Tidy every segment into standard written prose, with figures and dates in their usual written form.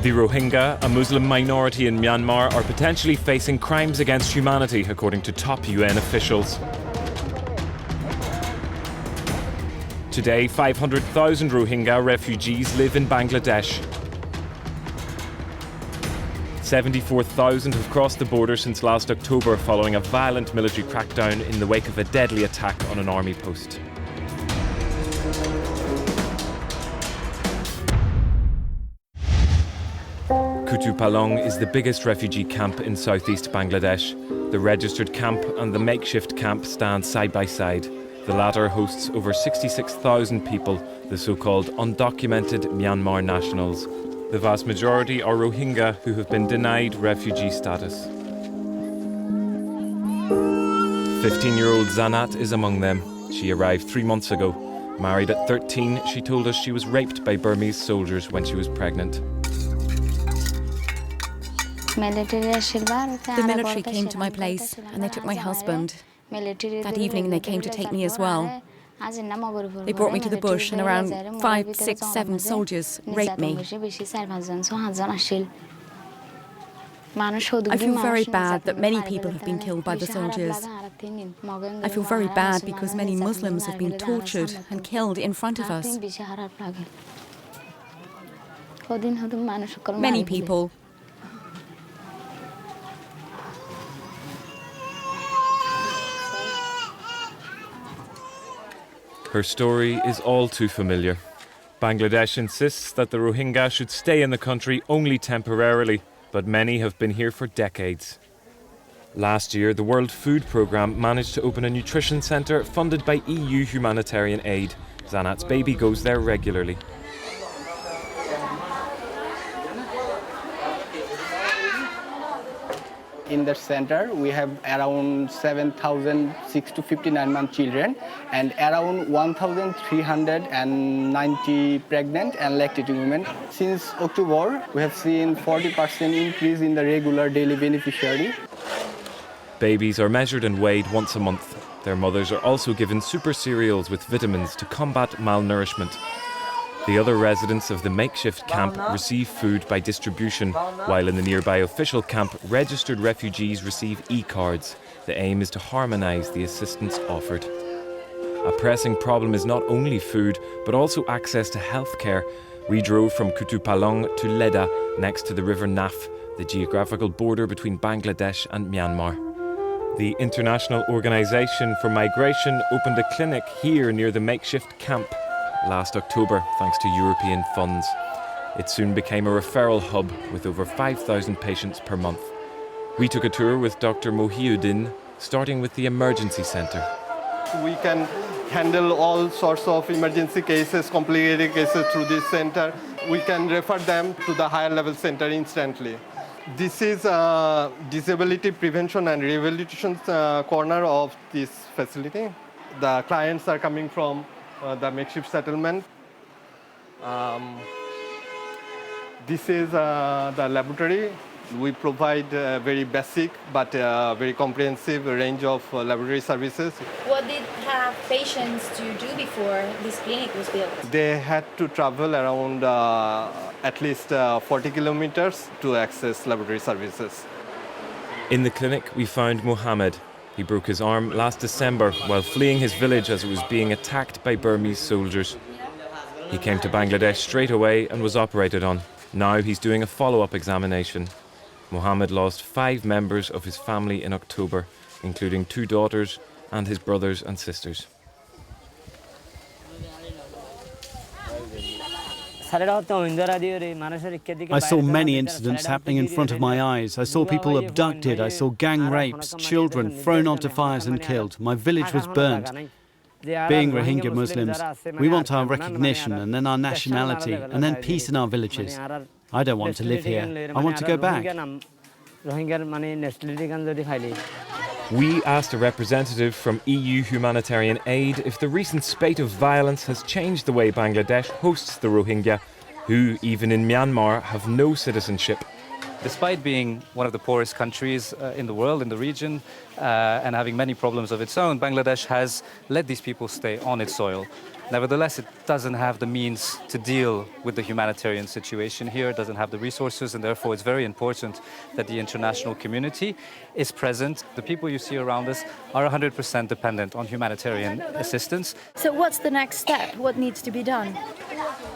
The Rohingya, a Muslim minority in Myanmar, are potentially facing crimes against humanity, according to top UN officials. Today, 500,000 Rohingya refugees live in Bangladesh. 74,000 have crossed the border since last October following a violent military crackdown in the wake of a deadly attack on an army post. Kutupalong is the biggest refugee camp in southeast Bangladesh. The registered camp and the makeshift camp stand side by side. The latter hosts over 66,000 people, the so-called undocumented Myanmar nationals. The vast majority are Rohingya who have been denied refugee status. 15-year-old Zanat is among them. She arrived 3 months ago. Married at 13, she told us she was raped by Burmese soldiers when she was pregnant. The military came to my place and they took my husband. That evening they came to take me as well. They brought me to the bush and around 5, 6, 7 soldiers raped me. I feel very bad that many people have been killed by the soldiers. I feel very bad because many Muslims have been tortured and killed in front of us. Many people. Her story is all too familiar. Bangladesh insists that the Rohingya should stay in the country only temporarily, but many have been here for decades. Last year, the World Food Programme managed to open a nutrition centre funded by EU humanitarian aid. Zanat's baby goes there regularly. In the center, we have around 7,006 to 59-month children and around 1,390 pregnant and lactating women. Since October, we have seen 40% increase in the regular daily beneficiary. Babies are measured and weighed once a month. Their mothers are also given super cereals with vitamins to combat malnourishment. The other residents of the makeshift camp receive food by distribution, while in the nearby official camp, registered refugees receive e-cards. The aim is to harmonise the assistance offered. A pressing problem is not only food, but also access to healthcare. We drove from Kutupalong to Leda, next to the river Naf, the geographical border between Bangladesh and Myanmar. The International Organisation for Migration opened a clinic here near the makeshift camp last October, thanks to European funds. It soon became a referral hub with over 5,000 patients per month. We took a tour with Dr. Mohiuddin, starting with the emergency centre. We can handle all sorts of emergency cases, complicated cases through this centre. We can refer them to the higher level centre instantly. This is a disability prevention and rehabilitation corner of this facility. The clients are coming from the makeshift settlement. This is the laboratory. We provide very basic but very comprehensive range of laboratory services. What did patients do before this clinic was built? They had to travel around at least 40 kilometers to access laboratory services. In the clinic, we found Mohammed. He broke his arm last December while fleeing his village as it was being attacked by Burmese soldiers. He came to Bangladesh straight away and was operated on. Now he's doing a follow-up examination. Mohammed lost 5 members of his family in October, including 2 daughters and his brothers and sisters. I saw many incidents happening in front of my eyes. I saw people abducted, I saw gang rapes, children thrown onto fires and killed. My village was burnt. Being Rohingya Muslims, we want our recognition and then our nationality and then peace in our villages. I don't want to live here. I want to go back. We asked a representative from EU Humanitarian Aid if the recent spate of violence has changed the way Bangladesh hosts the Rohingya, who, even in Myanmar, have no citizenship. Despite being one of the poorest countries in the world, in the region, and having many problems of its own, Bangladesh has let these people stay on its soil. Nevertheless, it doesn't have the means to deal with the humanitarian situation here, it doesn't have the resources, and therefore it's very important that the international community is present. The people you see around us are 100% dependent on humanitarian assistance. So what's the next step? What needs to be done?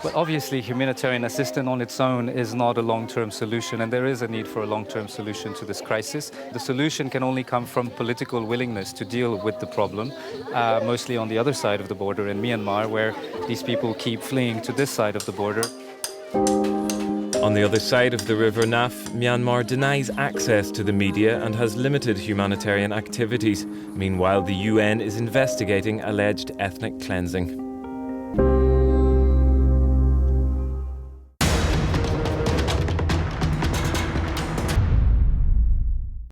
Well, obviously, humanitarian assistance on its own is not a long-term solution, and there is a need for a long-term solution to this crisis. The solution can only come from political willingness to deal with the problem, mostly on the other side of the border in Myanmar, where these people keep fleeing to this side of the border. On the other side of the River Naf, Myanmar denies access to the media and has limited humanitarian activities. Meanwhile, the UN is investigating alleged ethnic cleansing.